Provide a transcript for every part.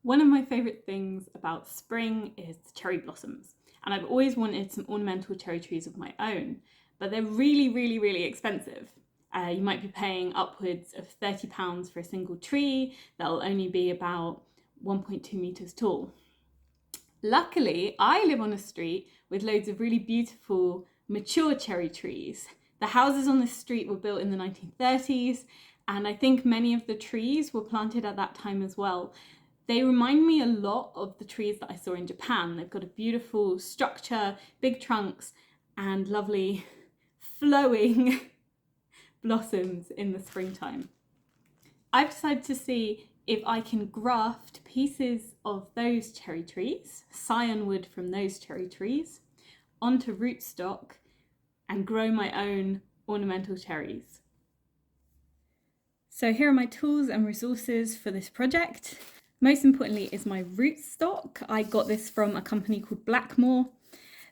One of my favourite things about spring is cherry blossoms, and I've always wanted some ornamental cherry trees of my own, but they're really expensive. You might be paying upwards of £30 for a single tree that'll only be about 1.2 metres tall. Luckily, I live on a street with loads of really beautiful mature cherry trees. The houses on this street were built in the 1930s, and I think many of the trees were planted at that time as well. They remind me a lot of the trees that I saw in Japan. They've got a beautiful structure, big trunks, and lovely flowing blossoms in the springtime. I've decided to see if I can graft pieces of those cherry trees, Scion wood from those cherry trees, onto rootstock and grow my own ornamental cherries. So here are my tools and resources for this project. Most importantly is my rootstock. I got this from a company called Blackmore.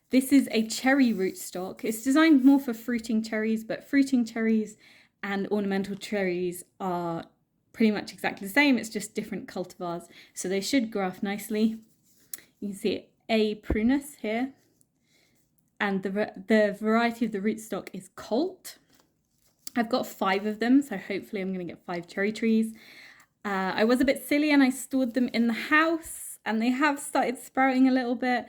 This is a cherry rootstock. It's designed more for fruiting cherries, but fruiting cherries and ornamental cherries are pretty much exactly the same. It's just different cultivars, so they should graft nicely. You can see A. prunus here, and the variety of the rootstock is Colt. I've got 5 of them, so hopefully I'm going to get 5 cherry trees. I was a bit silly and I stored them in the house, and they have started sprouting a little bit,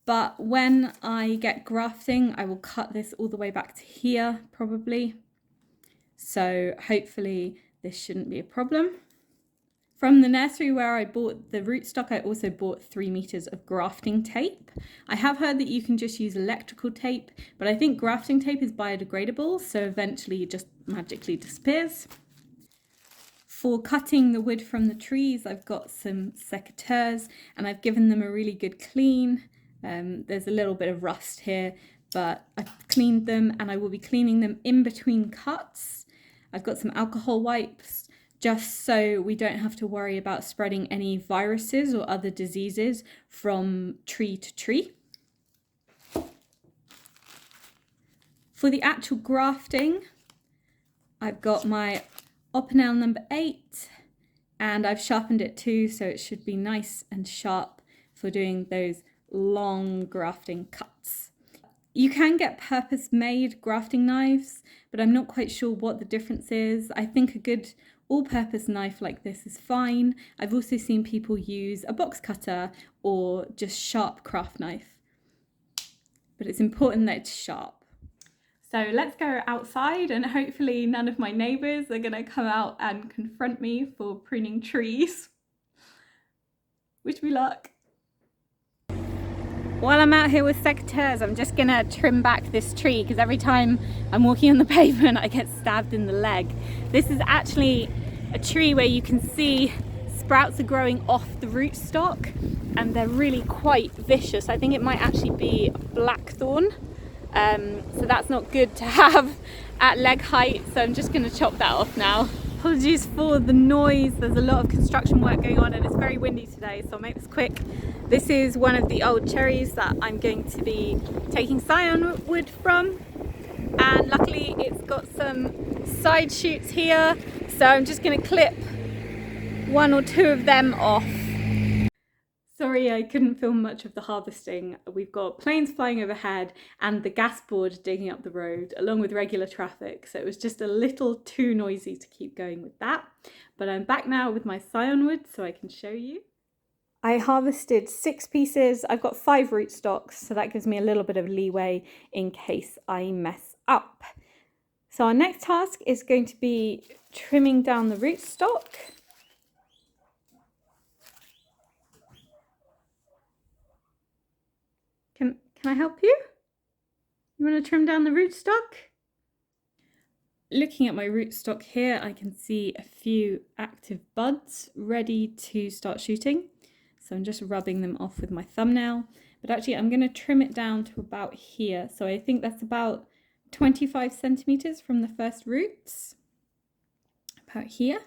but when I get grafting I will cut this all the way back to here probably, so hopefully this shouldn't be a problem. From the nursery where I bought the rootstock, I also bought 3 meters of grafting tape. I have heard that you can just use electrical tape, but I think grafting tape is biodegradable, so eventually it just magically disappears. For cutting the wood from the trees, I've got some secateurs and I've given them a really good clean. There's a little bit of rust here, but I've cleaned them and I will be cleaning them in between cuts. I've got some alcohol wipes just so we don't have to worry about spreading any viruses or other diseases from tree to tree. For the actual grafting, I've got my Ornamental number 8, and I've sharpened it too, so it should be nice and sharp for doing those long grafting cuts. You can get purpose-made grafting knives, but I'm not quite sure what the difference is. I think a good all-purpose knife like this is fine. I've also seen people use a box cutter or just sharp craft knife, but it's important that it's sharp. So let's go outside, and hopefully none of my neighbours are going to come out and confront me for pruning trees. Wish me luck. While I'm out here with secateurs, I'm just going to trim back this tree because every time I'm walking on the pavement I get stabbed in the leg. This is actually a tree where you can see sprouts are growing off the rootstock and they're really quite vicious. I think it might actually be blackthorn. So that's not good to have at leg height, so I'm just going to chop that off now. Apologies for the noise, there's a lot of construction work going on and it's very windy today, so I'll make this quick. This is one of the old cherries that I'm going to be taking Scion wood from, and luckily it's got some side shoots here, so I'm just going to clip 1 or 2 of them off. Sorry I couldn't film much of the harvesting. We've got planes flying overhead and the gas board digging up the road along with regular traffic, so it was just a little too noisy to keep going with that. But I'm back now with my Scion wood so I can show you. I harvested 6 pieces. I've got 5 rootstocks, so that gives me a little bit of leeway in case I mess up. So our next task is going to be trimming down the rootstock. Can I help you? You want to trim down the rootstock? Looking at my rootstock here, I can see a few active buds ready to start shooting. So I'm just rubbing them off with my thumbnail. But actually I'm going to trim it down to about here. So I think that's about 25 centimeters from the first roots. About here.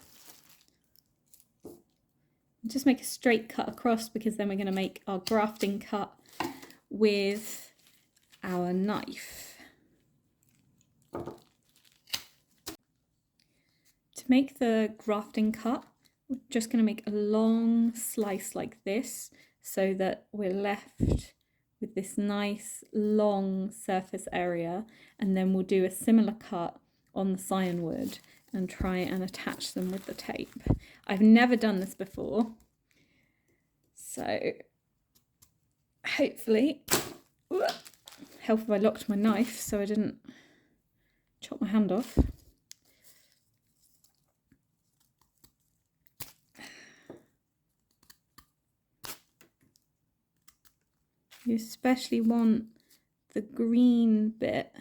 Just make a straight cut across because then we're going to make our grafting cut with our knife. To make the grafting cut, We're just going to make a long slice like this so that we're left with this nice long surface area, and then we'll do a similar cut on the Scion wood and try and attach them with the tape. I've never done this before, so hopefully, help if I locked my knife so I didn't chop my hand off. You especially want the green bit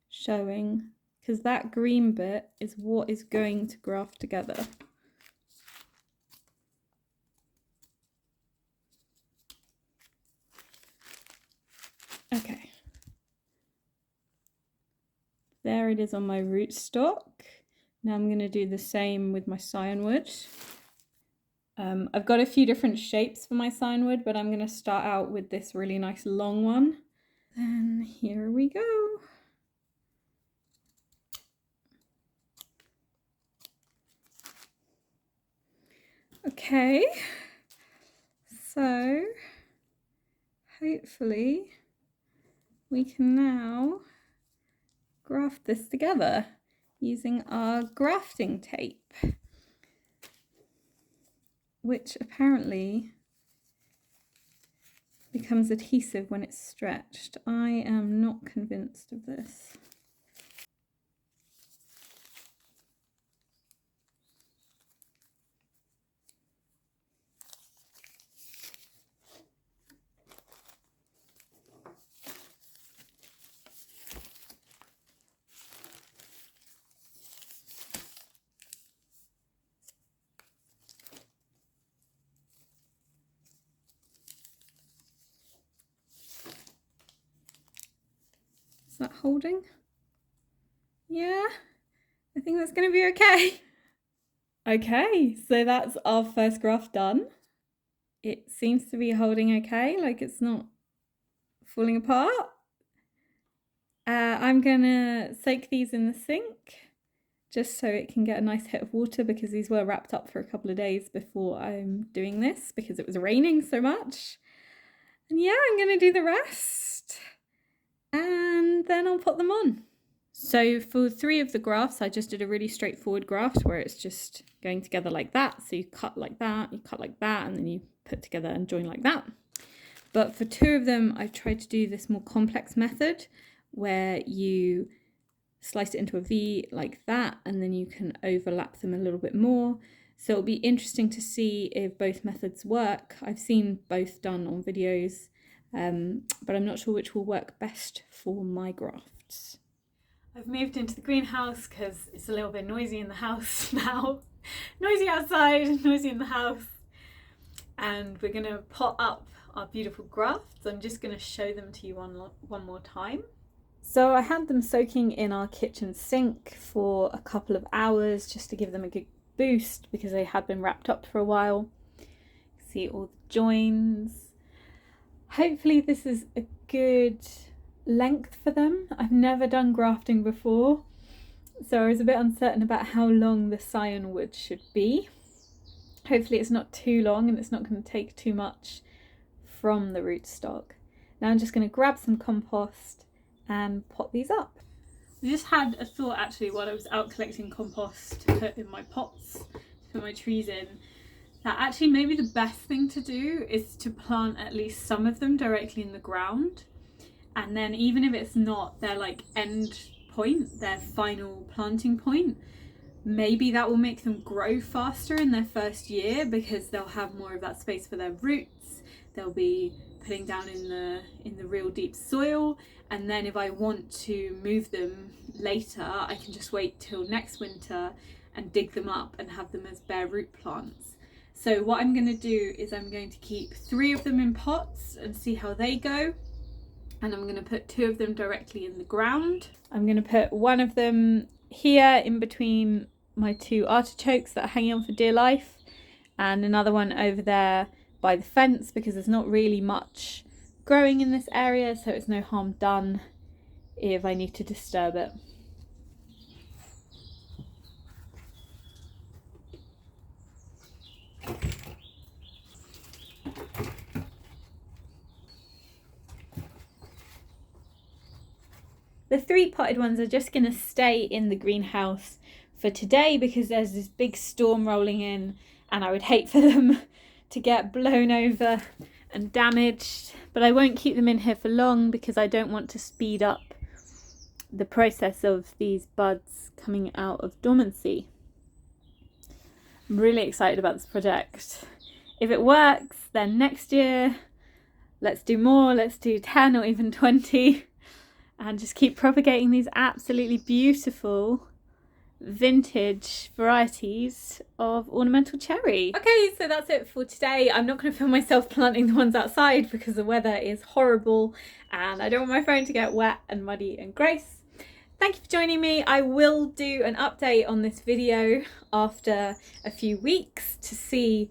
showing, because that green bit is what is going to graft together. Okay. There it is on my rootstock. Now I'm going to do the same with my Scion wood. I've got a few different shapes for my Scion wood, but I'm going to start out with this really nice long one. And here we go. Okay, so hopefully we can now graft this together using our grafting tape, which apparently becomes adhesive when it's stretched. I am not convinced of this. Is that holding? Yeah, I think that's going to be okay. Okay, so that's our first graft done. It seems to be holding okay, like it's not falling apart. I'm gonna soak these in the sink just so it can get a nice hit of water, because these were wrapped up for a couple of days before I'm doing this because it was raining so much. And yeah, I'm gonna do the rest and then I'll put them on. So for 3 of the grafts, I just did a really straightforward graft where it's just going together like that. So you cut like that, and then you put together and join like that. But for 2 of them, I tried to do this more complex method where you slice it into a V like that, and then you can overlap them a little bit more. So it'll be interesting to see if both methods work. I've seen both done on videos, but I'm not sure which will work best for my grafts. I've moved into the greenhouse because it's a little bit noisy in the house now. Noisy outside, noisy in the house. And we're going to pot up our beautiful grafts. I'm just going to show them to you one more time. So I had them soaking in our kitchen sink for a couple of hours just to give them a good boost because they had been wrapped up for a while. See all the joins. Hopefully this is a good length for them. I've never done grafting before, so I was a bit uncertain about how long the Scion wood should be. Hopefully it's not too long and it's not going to take too much from the rootstock. Now I'm just going to grab some compost and pot these up. I just had a thought actually while I was out collecting compost to put in my pots, to put my trees in, that actually maybe the best thing to do is to plant at least some of them directly in the ground. And then even if it's not their like end point, their final planting point, maybe that will make them grow faster in their first year because they'll have more of that space for their roots. They'll be putting down in the real deep soil, and then if I want to move them later, I can just wait till next winter and dig them up and have them as bare root plants. So what I'm going to do is I'm going to keep 3 of them in pots and see how they go. And I'm going to put 2 of them directly in the ground. I'm going to put 1 of them here in between my 2 artichokes that are hanging on for dear life, and another one over there by the fence because there's not really much growing in this area, so it's no harm done if I need to disturb it. The 3 potted ones are just going to stay in the greenhouse for today because there's this big storm rolling in and I would hate for them to get blown over and damaged. But I won't keep them in here for long because I don't want to speed up the process of these buds coming out of dormancy. I'm really excited about this project. If it works, then next year let's do more, let's do 10 or even 20 and just keep propagating these absolutely beautiful vintage varieties of ornamental cherry. Okay, so that's it for today. I'm not going to film myself planting the ones outside because the weather is horrible and I don't want my phone to get wet and muddy and gross. Thank you for joining me. I will do an update on this video after a few weeks to see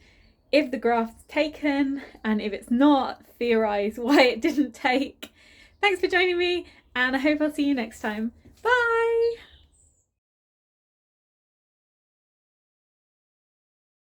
if the graft's taken, and if it's not, theorise why it didn't take. Thanks for joining me and I hope I'll see you next time.